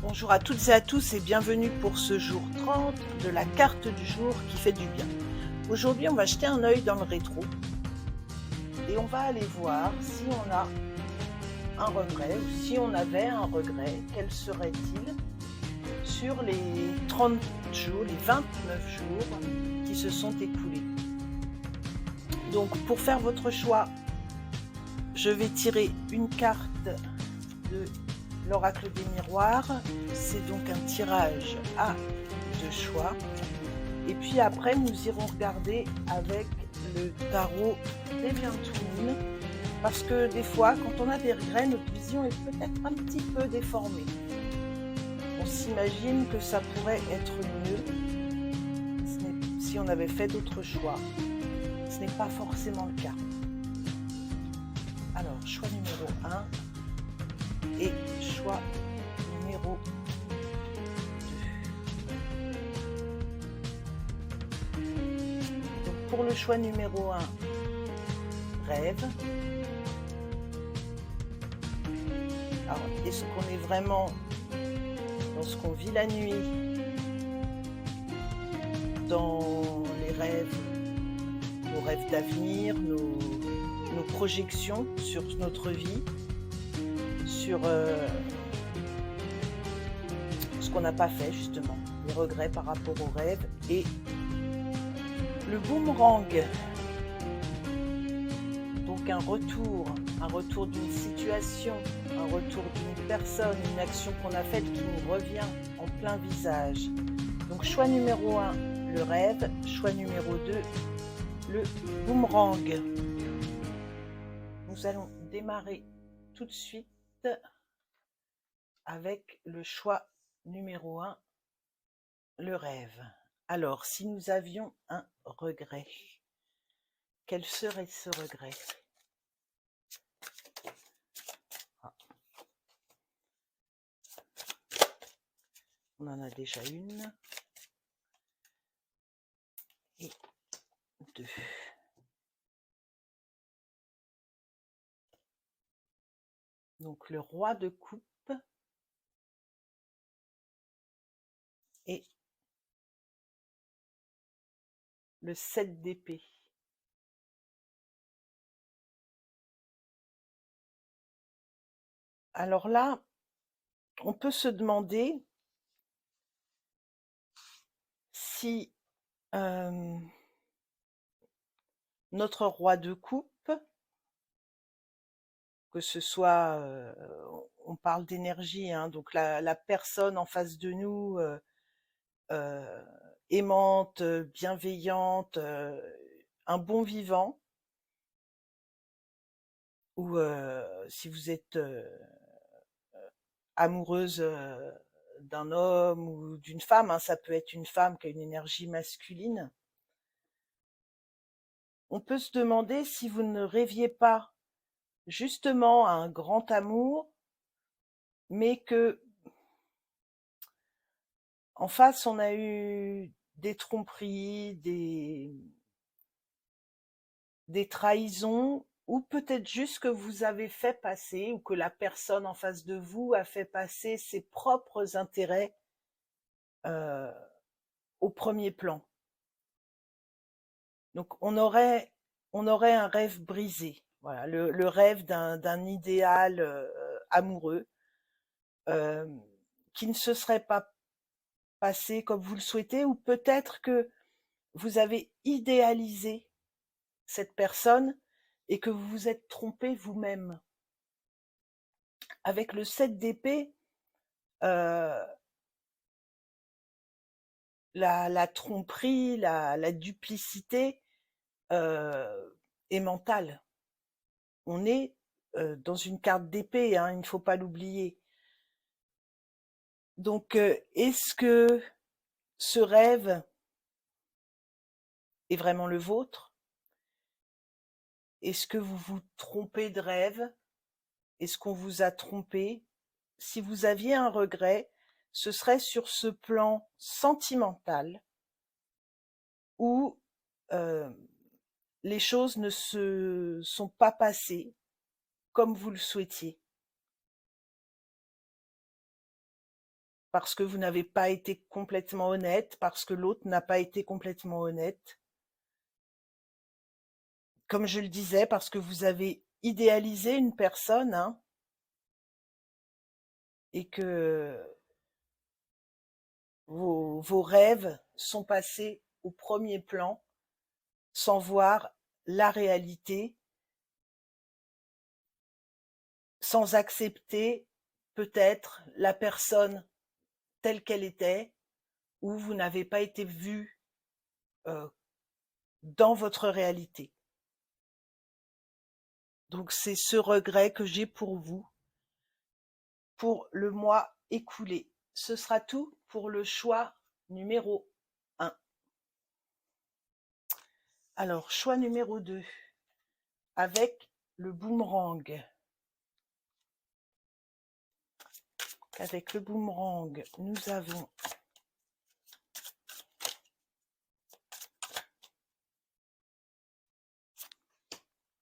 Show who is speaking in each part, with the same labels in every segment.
Speaker 1: Bonjour à toutes et à tous et bienvenue pour ce jour 30 de la carte du jour qui fait du bien. Aujourd'hui, on va jeter un œil dans le rétro et on va aller voir si on a un regret ou si on avait un regret, quel serait-il sur les 30 jours, les 29 jours qui se sont écoulés. Donc, pour faire votre choix, je vais tirer une carte de l'oracle des miroirs. C'est donc un tirage à deux choix. Et puis après, nous irons regarder avec le tarot Deviant Moon, parce que des fois, quand on a des regrets, notre vision est peut-être un petit peu déformée. On s'imagine que ça pourrait être mieux si on avait fait d'autres choix. Ce n'est pas forcément le cas. Alors, choix numéro 1 et choix numéro 2. Donc, pour le choix numéro 1, rêve. Alors, est-ce qu'on est vraiment dans ce qu'on vit la nuit, dans les rêves, nos rêves d'avenir, nos projections sur notre vie, sur ce qu'on n'a pas fait justement, les regrets par rapport aux rêves et le boomerang, donc un retour d'une situation, un retour d'une personne, une action qu'on a faite qui nous revient en plein visage. Donc choix numéro 1, le rêve, choix numéro 2, le boomerang. Nous allons démarrer tout de suite avec le choix numéro 1, le rêve. Alors, si nous avions un regret, quel serait ce regret? On en a déjà une et deux. Donc le roi de coupe et le 7 d'épée. Alors là, on peut se demander si notre roi de coupe, que ce soit, on parle d'énergie, hein, donc la personne en face de nous, aimante, bienveillante, un bon vivant, ou si vous êtes amoureuse d'un homme ou d'une femme, hein, ça peut être une femme qui a une énergie masculine. On peut se demander si vous ne rêviez pas justement à un grand amour, mais que en face on a eu des tromperies, des trahisons, ou peut-être juste que vous avez fait passer, ou que la personne en face de vous a fait passer ses propres intérêts euh, au premier plan. Donc on aurait un rêve brisé, voilà, le rêve d'un idéal amoureux euh, qui ne se serait pas passé comme vous le souhaitez, ou peut-être que vous avez idéalisé cette personne et que vous vous êtes trompé vous-même. Avec le 7 d'épée, la tromperie, la duplicité est mentale. On est dans une carte d'épée, hein, il ne faut pas l'oublier. Donc, est-ce que ce rêve est vraiment le vôtre? Est-ce que vous vous trompez de rêve? Est-ce qu'on vous a trompé? Si vous aviez un regret, ce serait sur ce plan sentimental où les choses ne se sont pas passées comme vous le souhaitiez. parce que vous n'avez pas été complètement honnête, parce que l'autre n'a pas été complètement honnête. Comme je le disais, parce que vous avez idéalisé une personne, hein, et que vos rêves sont passés au premier plan sans voir la réalité, sans accepter peut-être la personne telle qu'elle était, ou vous n'avez pas été vu dans votre réalité. Donc c'est ce regret que j'ai pour vous, pour le mois écoulé. Ce sera tout pour le choix numéro 1. Alors, choix numéro 2, avec le boomerang. Avec le boomerang, nous avons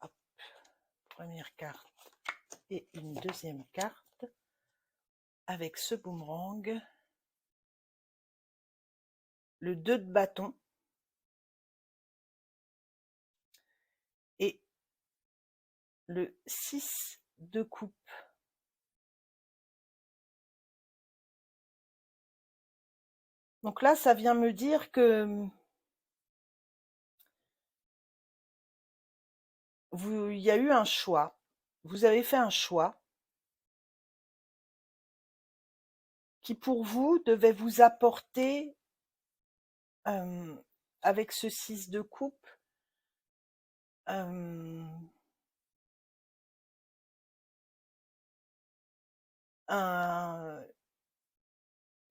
Speaker 1: hop, première carte et une deuxième carte. Avec ce boomerang, le 2 de bâton et le 6 de coupe. Donc là, ça vient me dire que il y a eu un choix. Vous avez fait un choix qui, pour vous, devait vous apporter, avec ce 6 de coupe,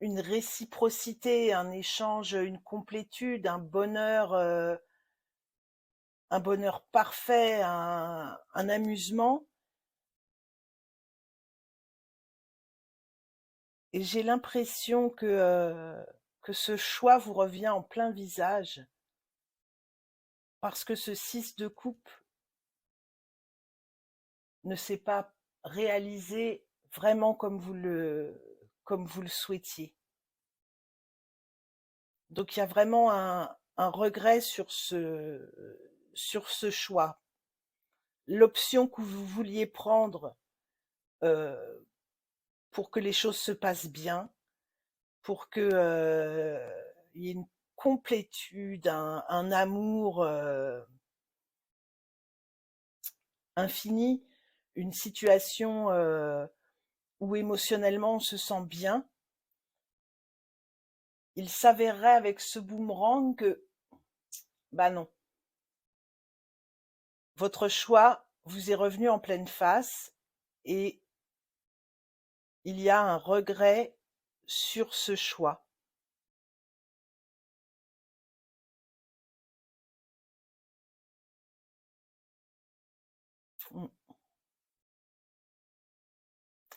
Speaker 1: une réciprocité, un échange, une complétude, un bonheur parfait, un amusement. Et j'ai l'impression que ce choix vous revient en plein visage, parce que ce 6 de coupe ne s'est pas réalisé vraiment comme vous le souhaitiez. Donc il y a vraiment un regret sur ce choix. L'option que vous vouliez prendre pour que les choses se passent bien, pour que il y ait une complétude, un amour infini, une situation où émotionnellement on se sent bien. Il s'avérerait avec ce boomerang que, bah non, votre choix vous est revenu en pleine face et il y a un regret sur ce choix. Mm.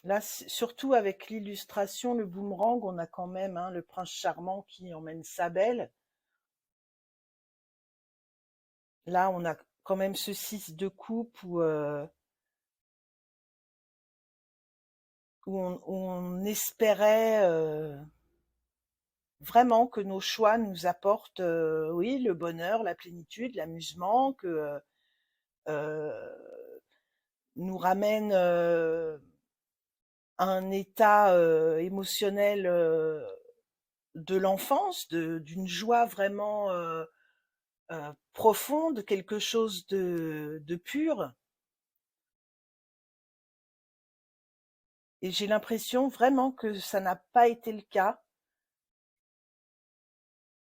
Speaker 1: Là, surtout avec l'illustration, le boomerang, on a quand même le prince charmant qui emmène sa belle. Là, on a quand même ce 6 de coupe où on espérait vraiment que nos choix nous apportent, oui, le bonheur, la plénitude, l'amusement, que nous ramènent à un état émotionnel de l'enfance, d'une joie vraiment profonde, quelque chose de pur. Et j'ai l'impression vraiment que ça n'a pas été le cas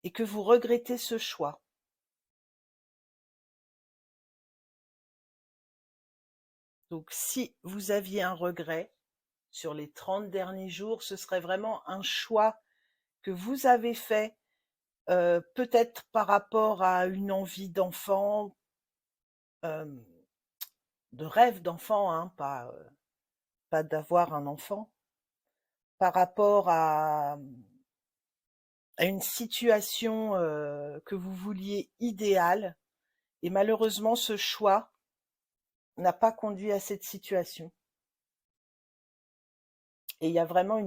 Speaker 1: et que vous regrettez ce choix. Donc si vous aviez un regret sur les 30 derniers jours, ce serait vraiment un choix que vous avez fait, peut-être par rapport à une envie d'enfant, de rêve d'enfant, hein, pas d'avoir un enfant, par rapport à une situation que vous vouliez idéale, et malheureusement ce choix n'a pas conduit à cette situation. Et il y a vraiment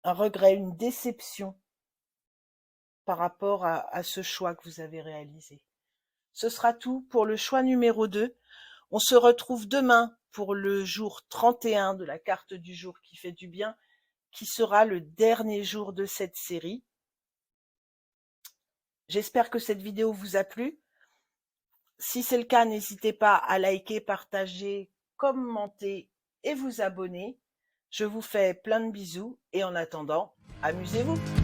Speaker 1: un regret, une déception par rapport à ce choix que vous avez réalisé. Ce sera tout pour le choix numéro 2. On se retrouve demain pour le jour 31 de la carte du jour qui fait du bien, qui sera le dernier jour de cette série. J'espère que cette vidéo vous a plu. Si c'est le cas, n'hésitez pas à liker, partager, commenter et vous abonner. Je vous fais plein de bisous et en attendant, amusez-vous.